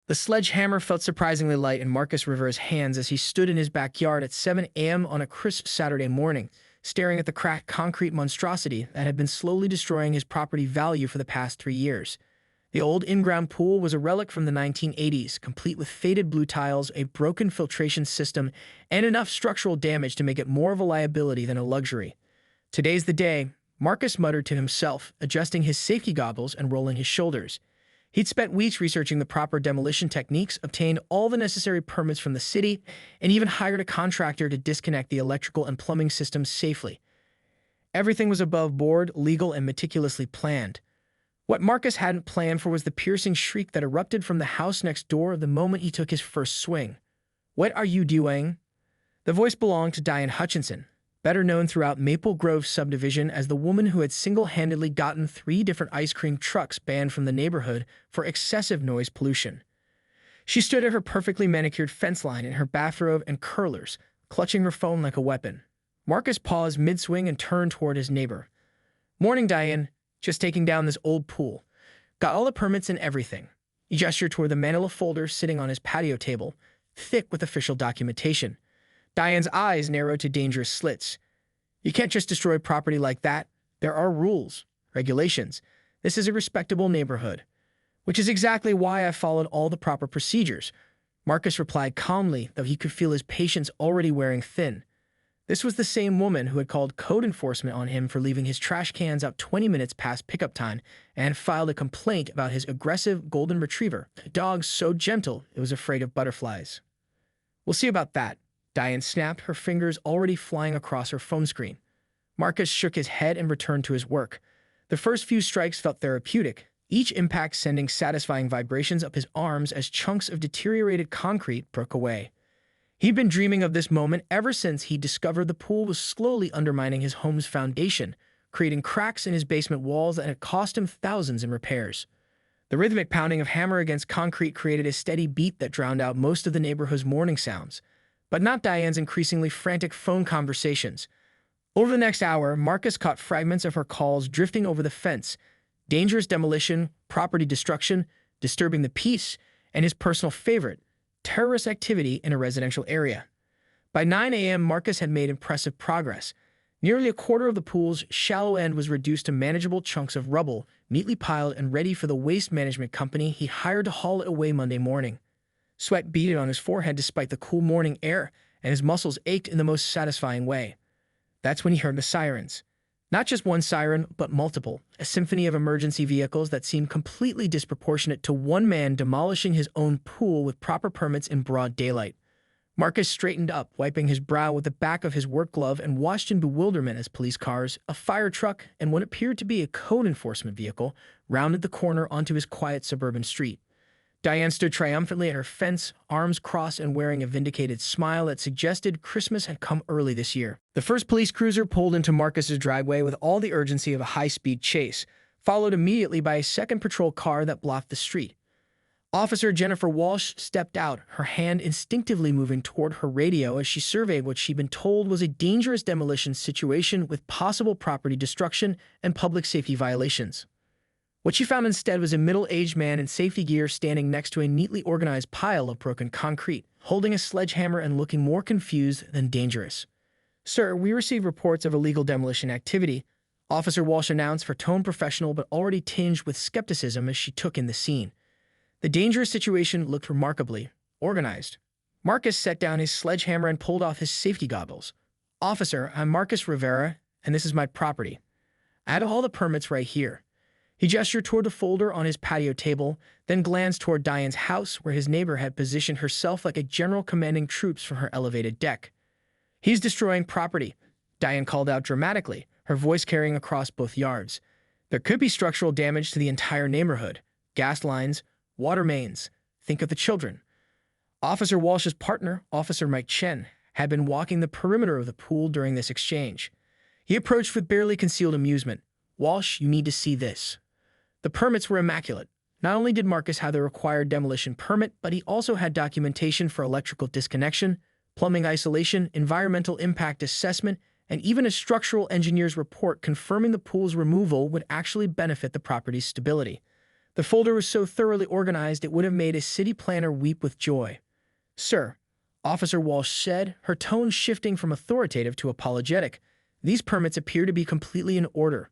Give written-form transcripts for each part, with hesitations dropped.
The sledgehammer felt surprisingly light in Marcus Rivera's hands as he stood in his backyard at 7 a.m. on a crisp Saturday morning, staring at the cracked concrete monstrosity that had been slowly destroying his property value for the past 3 years. The old in-ground pool was a relic from the 1980s, complete with faded blue tiles, a broken filtration system, and enough structural damage to make it more of a liability than a luxury. "Today's the day," Marcus muttered to himself, adjusting his safety goggles and rolling his shoulders. He'd spent weeks researching the proper demolition techniques, obtained all the necessary permits from the city, and even hired a contractor to disconnect the electrical and plumbing systems safely. Everything was above board, legal, and meticulously planned. What Marcus hadn't planned for was the piercing shriek that erupted from the house next door the moment he took his first swing. "What are you doing?" The voice belonged to Diane Hutchinson, better known throughout Maple Grove subdivision as the woman who had single-handedly gotten 3 different ice cream trucks banned from the neighborhood for excessive noise pollution. She stood at her perfectly manicured fence line in her bathrobe and curlers, clutching her phone like a weapon. Marcus paused mid-swing and turned toward his neighbor. "Morning, Diane. Just taking down this old pool. Got all the permits and everything." He gestured toward the manila folder sitting on his patio table, thick with official documentation. Diane's eyes narrowed to dangerous slits. "You can't just destroy property like that. There are rules, regulations. This is a respectable neighborhood." "Which is exactly why I followed all the proper procedures," Marcus replied calmly, though he could feel his patience already wearing thin. This was the same woman who had called code enforcement on him for leaving his trash cans out 20 minutes past pickup time and filed a complaint about his aggressive golden retriever, a dog so gentle it was afraid of butterflies. "We'll see about that," Diane snapped, her fingers already flying across her phone screen. Marcus shook his head and returned to his work. The first few strikes felt therapeutic, each impact sending satisfying vibrations up his arms as chunks of deteriorated concrete broke away. He'd been dreaming of this moment ever since he discovered the pool was slowly undermining his home's foundation, creating cracks in his basement walls that had cost him thousands in repairs. The rhythmic pounding of hammer against concrete created a steady beat that drowned out most of the neighborhood's morning sounds, but not Diane's increasingly frantic phone conversations. Over the next hour, Marcus caught fragments of her calls drifting over the fence: dangerous demolition, property destruction, disturbing the peace, and his personal favorite, terrorist activity in a residential area. By 9 a.m., Marcus had made impressive progress. Nearly a quarter of the pool's shallow end was reduced to manageable chunks of rubble, neatly piled and ready for the waste management company he hired to haul it away Monday morning. Sweat beaded on his forehead despite the cool morning air, and his muscles ached in the most satisfying way. That's when he heard the sirens. Not just one siren, but multiple, a symphony of emergency vehicles that seemed completely disproportionate to one man demolishing his own pool with proper permits in broad daylight. Marcus straightened up, wiping his brow with the back of his work glove, and watched in bewilderment as police cars, a fire truck, and what appeared to be a code enforcement vehicle rounded the corner onto his quiet suburban street. Diane stood triumphantly at her fence, arms crossed and wearing a vindicated smile that suggested Christmas had come early this year. The first police cruiser pulled into Marcus's driveway with all the urgency of a high-speed chase, followed immediately by a second patrol car that blocked the street. Officer Jennifer Walsh stepped out, her hand instinctively moving toward her radio as she surveyed what she'd been told was a dangerous demolition situation with possible property destruction and public safety violations. What she found instead was a middle-aged man in safety gear standing next to a neatly organized pile of broken concrete, holding a sledgehammer and looking more confused than dangerous. "Sir, we received reports of illegal demolition activity," Officer Walsh announced, her tone professional but already tinged with skepticism as she took in the scene. The dangerous situation looked remarkably organized. Marcus set down his sledgehammer and pulled off his safety goggles. "Officer, I'm Marcus Rivera, and this is my property. I had all the permits right here." He gestured toward the folder on his patio table, then glanced toward Diane's house, where his neighbor had positioned herself like a general commanding troops from her elevated deck. "He's destroying property," Diane called out dramatically, her voice carrying across both yards. "There could be structural damage to the entire neighborhood. Gas lines, water mains. Think of the children." Officer Walsh's partner, Officer Mike Chen, had been walking the perimeter of the pool during this exchange. He approached with barely concealed amusement. "Walsh, you need to see this." The permits were immaculate. Not only did Marcus have the required demolition permit, but he also had documentation for electrical disconnection, plumbing isolation, environmental impact assessment, and even a structural engineer's report confirming the pool's removal would actually benefit the property's stability. The folder was so thoroughly organized it would have made a city planner weep with joy. "Sir," Officer Walsh said, her tone shifting from authoritative to apologetic, "these permits appear to be completely in order.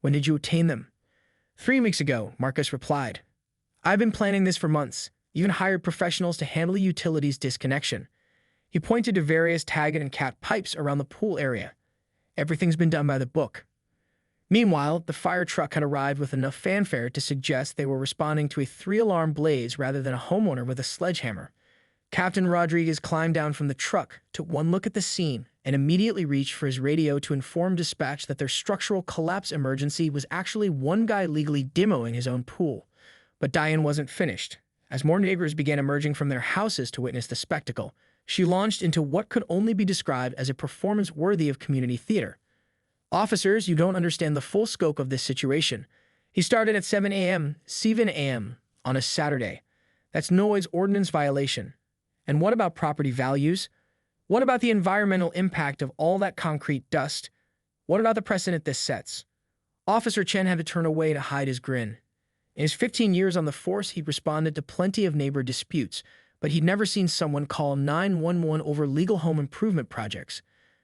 When did you obtain them?" 3 weeks ago, Marcus replied. "I've been planning this for months, even hired professionals to handle the utilities disconnection." He pointed to various Taggart and Cat pipes around the pool area. "Everything's been done by the book." Meanwhile, the fire truck had arrived with enough fanfare to suggest they were responding to a 3-alarm blaze rather than a homeowner with a sledgehammer. Captain Rodriguez climbed down from the truck, took one look at the scene, and immediately reached for his radio to inform dispatch that their structural collapse emergency was actually one guy legally demoing his own pool. But Diane wasn't finished. As more neighbors began emerging from their houses to witness the spectacle, she launched into what could only be described as a performance worthy of community theater. "Officers, you don't understand the full scope of this situation. He started at 7 a.m. on a Saturday. That's noise ordinance violation. And what about property values? What about the environmental impact of all that concrete dust? What about the precedent this sets?" Officer Chen had to turn away to hide his grin. In his 15 years on the force, he'd responded to plenty of neighbor disputes, but he'd never seen someone call 911 over legal home improvement projects.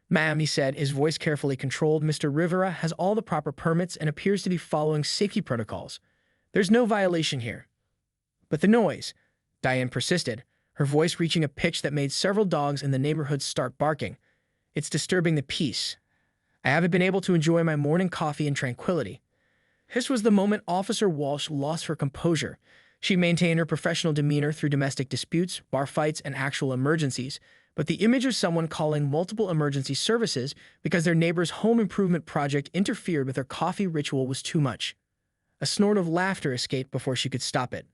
"Ma'am," he said, his voice carefully controlled, "Mr. Rivera has all the proper permits and appears to be following safety protocols. There's no violation here." "But the noise," Diane persisted, her voice reaching a pitch that made several dogs in the neighborhood start barking. "It's disturbing the peace. I haven't been able to enjoy my morning coffee in tranquility." This was the moment Officer Walsh lost her composure. She maintained her professional demeanor through domestic disputes, bar fights, and actual emergencies, but the image of someone calling multiple emergency services because their neighbor's home improvement project interfered with their coffee ritual was too much. A snort of laughter escaped before she could stop it.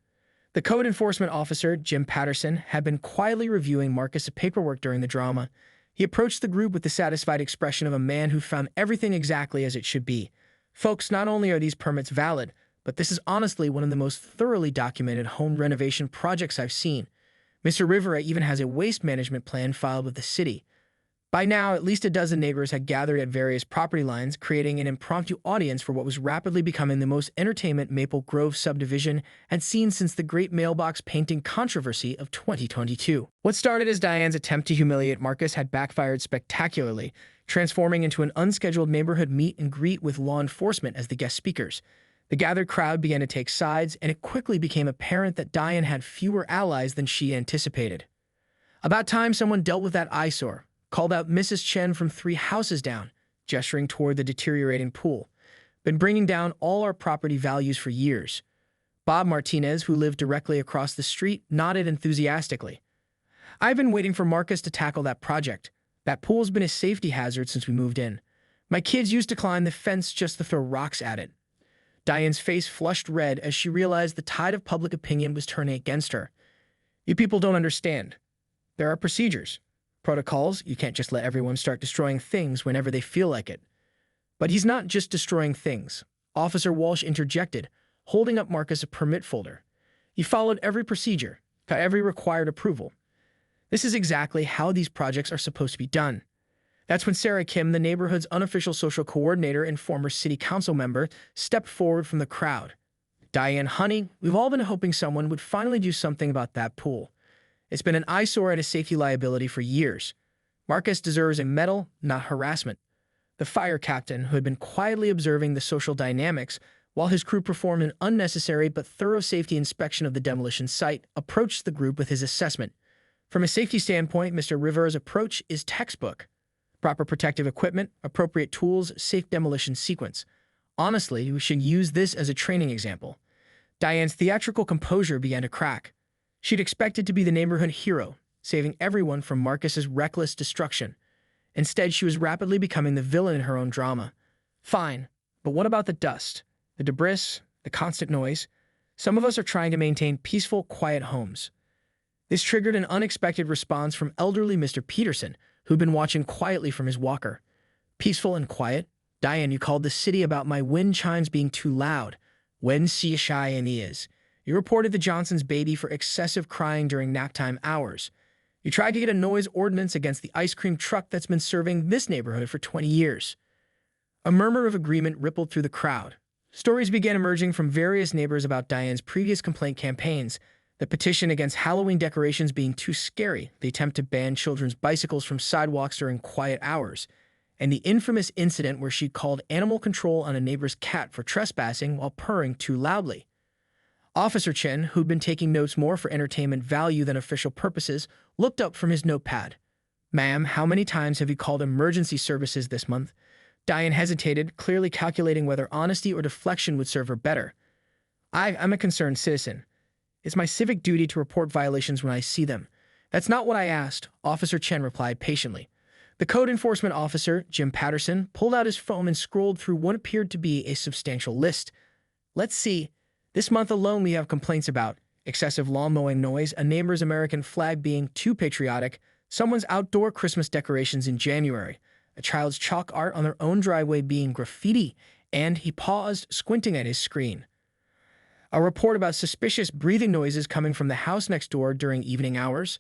The code enforcement officer, Jim Patterson, had been quietly reviewing Marcus' paperwork during the drama. He approached the group with the satisfied expression of a man who found everything exactly as it should be. "Folks, not only are these permits valid, but this is honestly one of the most thoroughly documented home renovation projects I've seen. Mr. Rivera even has a waste management plan filed with the city." By now, at least a dozen neighbors had gathered at various property lines, creating an impromptu audience for what was rapidly becoming the most entertainment Maple Grove subdivision had seen since the great mailbox painting controversy of 2022. What started as Diane's attempt to humiliate Marcus had backfired spectacularly, transforming into an unscheduled neighborhood meet and greet with law enforcement as the guest speakers. The gathered crowd began to take sides, and it quickly became apparent that Diane had fewer allies than she anticipated. "About time someone dealt with that eyesore," called out Mrs. Chen from 3 houses down, gesturing toward the deteriorating pool. "Been bringing down all our property values for years." Bob Martinez, who lived directly across the street, nodded enthusiastically. "I've been waiting for Marcus to tackle that project. That pool's been a safety hazard since we moved in. My kids used to climb the fence just to throw rocks at it." Diane's face flushed red as she realized the tide of public opinion was turning against her. "You people don't understand. There are procedures. Protocols. You can't just let everyone start destroying things whenever they feel like it." "But he's not just destroying things," Officer Walsh interjected, holding up Marcus a permit folder. "He followed every procedure, got every required approval. This is exactly how these projects are supposed to be done." That's when Sarah Kim, the neighborhood's unofficial social coordinator and former city council member, stepped forward from the crowd. "Diane, honey, we've all been hoping someone would finally do something about that pool. It's been an eyesore and a safety liability for years. Marcus deserves a medal, not harassment." The fire captain, who had been quietly observing the social dynamics while his crew performed an unnecessary but thorough safety inspection of the demolition site, approached the group with his assessment. "From a safety standpoint, Mr. Rivera's approach is textbook. Proper protective equipment, appropriate tools, safe demolition sequence. Honestly, we should use this as a training example." Diane's theatrical composure began to crack. She'd expected to be the neighborhood hero, saving everyone from Marcus's reckless destruction. Instead, she was rapidly becoming the villain in her own drama. "Fine, but what about the dust, the debris, the constant noise? Some of us are trying to maintain peaceful, quiet homes." This triggered an unexpected response from elderly Mr. Peterson, who'd been watching quietly from his walker. "Peaceful and quiet? Diane, you called the city about my wind chimes being too loud. When see shy and is. You reported the Johnson's baby for excessive crying during naptime hours. You tried to get a noise ordinance against the ice cream truck that's been serving this neighborhood for 20 years. A murmur of agreement rippled through the crowd. Stories began emerging from various neighbors about Diane's previous complaint campaigns, the petition against Halloween decorations being too scary, the attempt to ban children's bicycles from sidewalks during quiet hours, and the infamous incident where she called animal control on a neighbor's cat for trespassing while purring too loudly. Officer Chen, who'd been taking notes more for entertainment value than official purposes, looked up from his notepad. "Ma'am, how many times have you called emergency services this month?" Diane hesitated, clearly calculating whether honesty or deflection would serve her better. I'm a concerned citizen. It's my civic duty to report violations when I see them." "That's not what I asked," Officer Chen replied patiently. The code enforcement officer, Jim Patterson, pulled out his phone and scrolled through what appeared to be a substantial list. "Let's see. This month alone we have complaints about excessive lawn mowing noise, a neighbor's American flag being too patriotic, someone's outdoor Christmas decorations in January, a child's chalk art on their own driveway being graffiti," and he paused, squinting at his screen. "A report about suspicious breathing noises coming from the house next door during evening hours."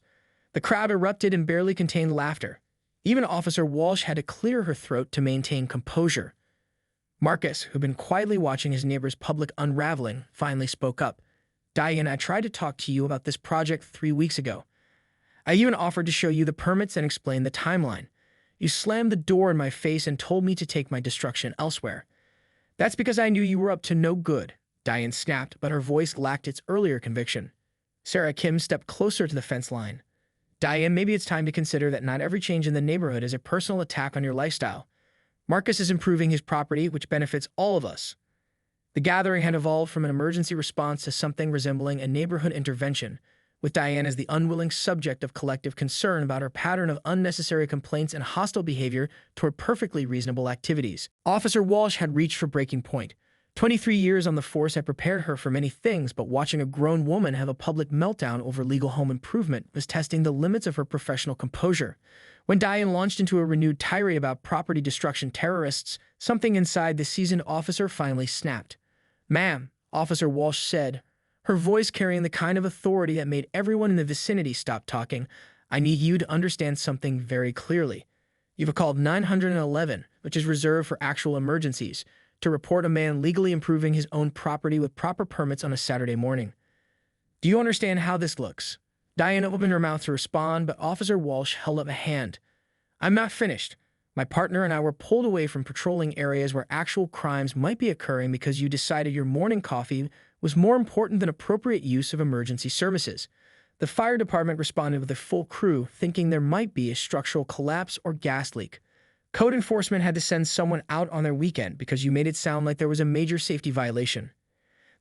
The crowd erupted and barely contained laughter. Even Officer Walsh had to clear her throat to maintain composure. Marcus, who'd been quietly watching his neighbor's public unraveling, finally spoke up. "Diane, I tried to talk to you about this project 3 weeks ago. I even offered to show you the permits and explain the timeline. You slammed the door in my face and told me to take my destruction elsewhere." "That's because I knew you were up to no good," Diane snapped, but her voice lacked its earlier conviction. Sarah Kim stepped closer to the fence line. "Diane, maybe it's time to consider that not every change in the neighborhood is a personal attack on your lifestyle. Marcus is improving his property, which benefits all of us." The gathering had evolved from an emergency response to something resembling a neighborhood intervention, with Diane as the unwilling subject of collective concern about her pattern of unnecessary complaints and hostile behavior toward perfectly reasonable activities. Officer Walsh had reached her breaking point. 23 years on the force had prepared her for many things, but watching a grown woman have a public meltdown over legal home improvement was testing the limits of her professional composure. When Diane launched into a renewed tirade about property destruction terrorists, something inside the seasoned officer finally snapped. "Ma'am," Officer Walsh said, her voice carrying the kind of authority that made everyone in the vicinity stop talking, "I need you to understand something very clearly. You've called 911, which is reserved for actual emergencies, to report a man legally improving his own property with proper permits on a Saturday morning. Do you understand how this looks?" Diane opened her mouth to respond, but Officer Walsh held up a hand. "I'm not finished. My partner and I were pulled away from patrolling areas where actual crimes might be occurring because you decided your morning coffee was more important than appropriate use of emergency services. The fire department responded with a full crew, thinking there might be a structural collapse or gas leak. Code enforcement had to send someone out on their weekend because you made it sound like there was a major safety violation."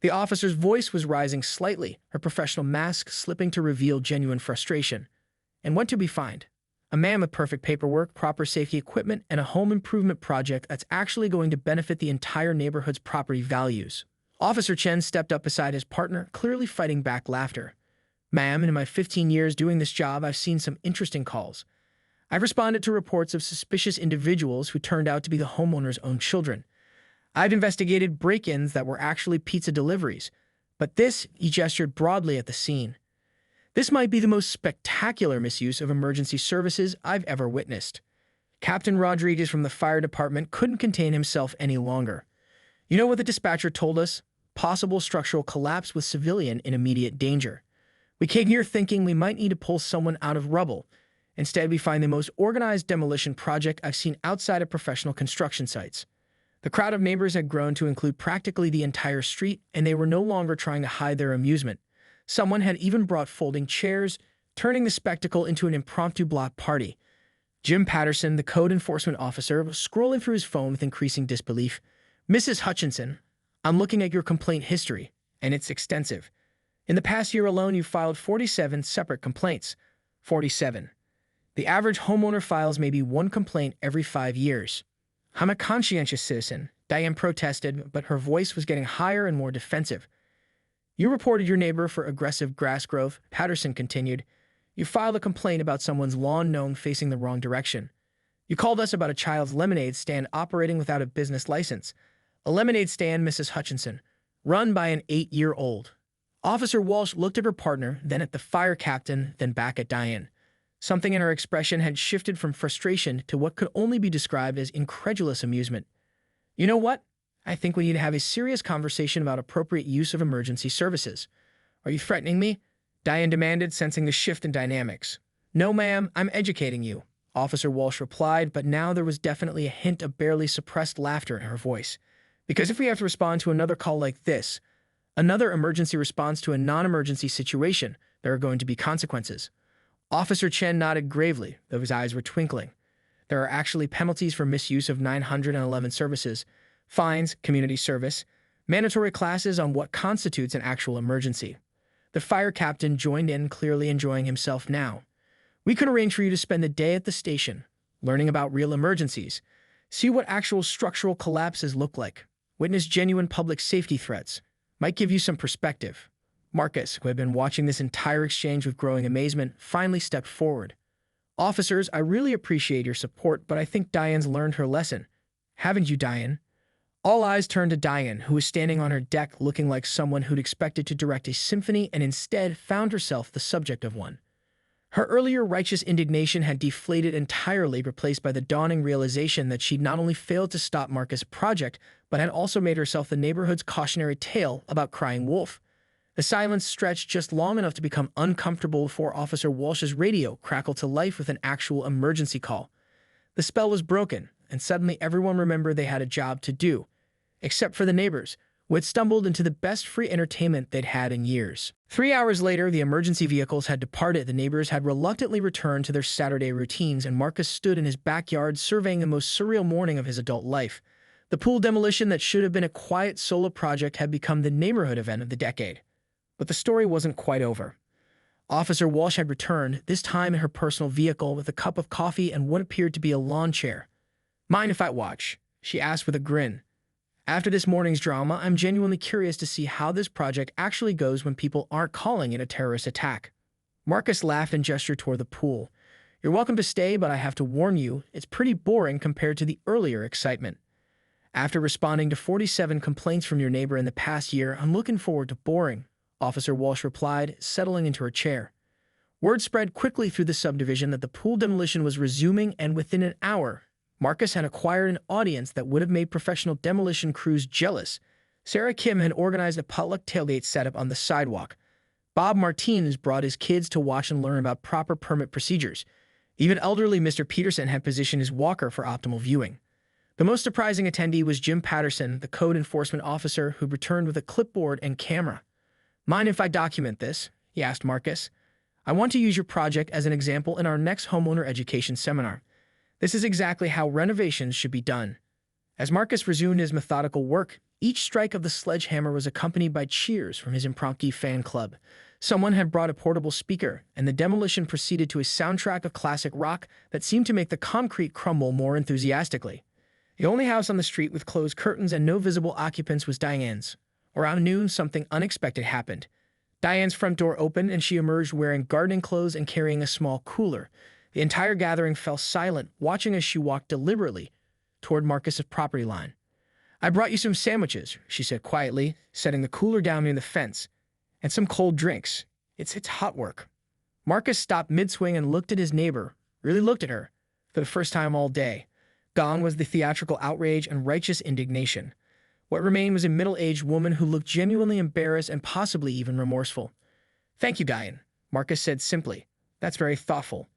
The officer's voice was rising slightly, her professional mask slipping to reveal genuine frustration. "And what did we find? A man with perfect paperwork, proper safety equipment, and a home improvement project that's actually going to benefit the entire neighborhood's property values." Officer Chen stepped up beside his partner, clearly fighting back laughter. "Ma'am, in my 15 years doing this job, I've seen some interesting calls. I've responded to reports of suspicious individuals who turned out to be the homeowner's own children. I've investigated break-ins that were actually pizza deliveries. But this," he gestured broadly at the scene, "this might be the most spectacular misuse of emergency services I've ever witnessed." Captain Rodriguez from the fire department couldn't contain himself any longer. "You know what the dispatcher told us? Possible structural collapse with civilian in immediate danger. We came here thinking we might need to pull someone out of rubble. Instead, we find the most organized demolition project I've seen outside of professional construction sites." The crowd of neighbors had grown to include practically the entire street, and they were no longer trying to hide their amusement. Someone had even brought folding chairs, turning the spectacle into an impromptu block party. Jim Patterson, the code enforcement officer, was scrolling through his phone with increasing disbelief. "Mrs. Hutchinson, I'm looking at your complaint history, and it's extensive. In the past year alone, you filed 47 separate complaints. 47. The average homeowner files maybe one complaint every 5 years. I'm a conscientious citizen," Diane protested, but her voice was getting higher and more defensive. "You reported your neighbor for aggressive grass growth," Patterson continued. "You filed a complaint about someone's lawn gnome facing the wrong direction. You called us about a child's lemonade stand operating without a business license. A lemonade stand, Mrs. Hutchinson, run by an 8-year-old. Officer Walsh looked at her partner, then at the fire captain, then back at Diane. Something in her expression had shifted from frustration to what could only be described as incredulous amusement. "You know what? I think we need to have a serious conversation about appropriate use of emergency services. Are you threatening me? Diane demanded, sensing the shift in dynamics. No, ma'am, I'm educating you, Officer Walsh replied, but now there was definitely a hint of barely suppressed laughter in her voice. Because if we have to respond to another call like this, another emergency response to a non-emergency situation, there are going to be consequences. Officer Chen nodded gravely, though his eyes were twinkling. There are actually penalties for misuse of 911 services, fines, community service, mandatory classes on what constitutes an actual emergency. The fire captain joined in, clearly enjoying himself now. We could arrange for you to spend the day at the station, learning about real emergencies, see what actual structural collapses look like, witness genuine public safety threats. Might give you some perspective. Marcus, who had been watching this entire exchange with growing amazement, finally stepped forward. Officers, I really appreciate your support, but I think Diane's learned her lesson. Haven't you, Diane? All eyes turned to Diane, who was standing on her deck looking like someone who'd expected to direct a symphony and instead found herself the subject of one. Her earlier righteous indignation had deflated entirely, replaced by the dawning realization that she'd not only failed to stop Marcus' project, but had also made herself the neighborhood's cautionary tale about crying wolf. The silence stretched just long enough to become uncomfortable before Officer Walsh's radio crackled to life with an actual emergency call. The spell was broken, and suddenly everyone remembered they had a job to do, except for the neighbors, who had stumbled into the best free entertainment they'd had in years. 3 hours later, the emergency vehicles had departed, the neighbors had reluctantly returned to their Saturday routines, and Marcus stood in his backyard surveying the most surreal morning of his adult life. The pool demolition that should have been a quiet solo project had become the neighborhood event of the decade. But the story wasn't quite over. Officer Walsh had returned, this time in her personal vehicle with a cup of coffee and what appeared to be a lawn chair. Mind if I watch? She asked with a grin. After this morning's drama, I'm genuinely curious to see how this project actually goes when people aren't calling it a terrorist attack. Marcus laughed and gestured toward the pool. You're welcome to stay, but I have to warn you, it's pretty boring compared to the earlier excitement. After responding to 47 complaints from your neighbor in the past year, I'm looking forward to boring, Officer Walsh replied, settling into her chair. Word spread quickly through the subdivision that the pool demolition was resuming, and within an hour, Marcus had acquired an audience that would have made professional demolition crews jealous. Sarah Kim had organized a potluck tailgate setup on the sidewalk. Bob Martinez brought his kids to watch and learn about proper permit procedures. Even elderly Mr. Peterson had positioned his walker for optimal viewing. The most surprising attendee was Jim Patterson, the code enforcement officer, who returned with a clipboard and camera. Mind if I document this? He asked Marcus. I want to use your project as an example in our next homeowner education seminar. This is exactly how renovations should be done. As Marcus resumed his methodical work, each strike of the sledgehammer was accompanied by cheers from his impromptu fan club. Someone had brought a portable speaker, and the demolition proceeded to a soundtrack of classic rock that seemed to make the concrete crumble more enthusiastically. The only house on the street with closed curtains and no visible occupants was Diane's. Around noon, something unexpected happened. Diane's front door opened, and she emerged wearing gardening clothes and carrying a small cooler. The entire gathering fell silent, watching as she walked deliberately toward Marcus's property line. I brought you some sandwiches, she said quietly, setting the cooler down near the fence, and some cold drinks. It's hot work. Marcus stopped mid-swing and looked at his neighbor, really looked at her, for the first time all day. Gone was the theatrical outrage and righteous indignation. What remained was a middle-aged woman who looked genuinely embarrassed and possibly even remorseful. Thank you, Diane, Marcus said simply. That's very thoughtful.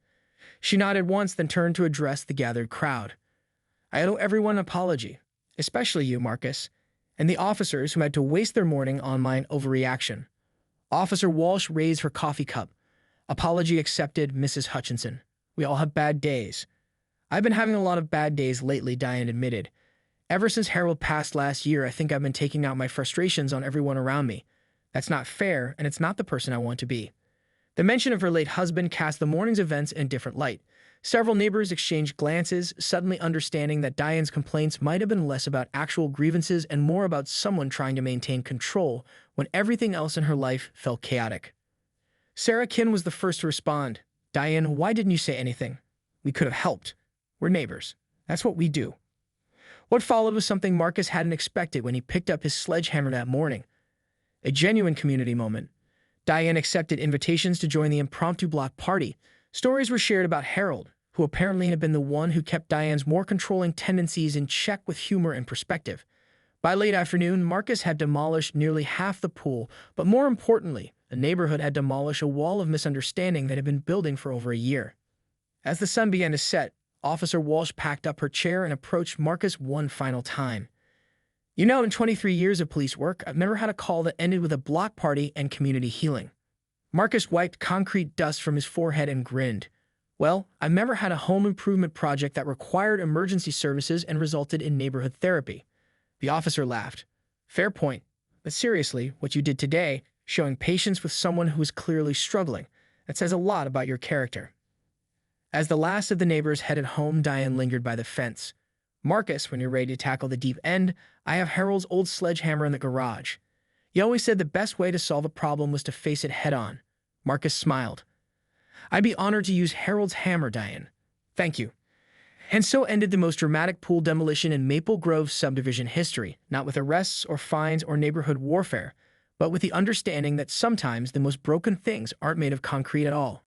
She nodded once, then turned to address the gathered crowd. I owe everyone an apology, especially you, Marcus, and the officers who had to waste their morning on my overreaction. Officer Walsh raised her coffee cup. Apology accepted, Mrs. Hutchinson. We all have bad days. I've been having a lot of bad days lately, Diane admitted. Ever since Harold passed last year, I think I've been taking out my frustrations on everyone around me. That's not fair, and it's not the person I want to be. The mention of her late husband cast the morning's events in a different light. Several neighbors exchanged glances, suddenly understanding that Diane's complaints might have been less about actual grievances and more about someone trying to maintain control when everything else in her life felt chaotic. Sarah Kim was the first to respond. Diane, why didn't you say anything? We could have helped. We're neighbors. That's what we do. What followed was something Marcus hadn't expected when he picked up his sledgehammer that morning. A genuine community moment. Diane accepted invitations to join the impromptu block party. Stories were shared about Harold, who apparently had been the one who kept Diane's more controlling tendencies in check with humor and perspective. By late afternoon, Marcus had demolished nearly half the pool, but more importantly, the neighborhood had demolished a wall of misunderstanding that had been building for over a year. As the sun began to set, Officer Walsh packed up her chair and approached Marcus one final time. You know, in 23 years of police work, I've never had a call that ended with a block party and community healing. Marcus wiped concrete dust from his forehead and grinned. Well, I've never had a home improvement project that required emergency services and resulted in neighborhood therapy. The officer laughed. Fair point. But seriously, what you did today, showing patience with someone who is clearly struggling, that says a lot about your character. As the last of the neighbors headed home, Diane lingered by the fence. Marcus, when you're ready to tackle the deep end, I have Harold's old sledgehammer in the garage. You always said the best way to solve a problem was to face it head-on. Marcus smiled. I'd be honored to use Harold's hammer, Diane. Thank you. And so ended the most dramatic pool demolition in Maple Grove subdivision history, not with arrests or fines or neighborhood warfare, but with the understanding that sometimes the most broken things aren't made of concrete at all.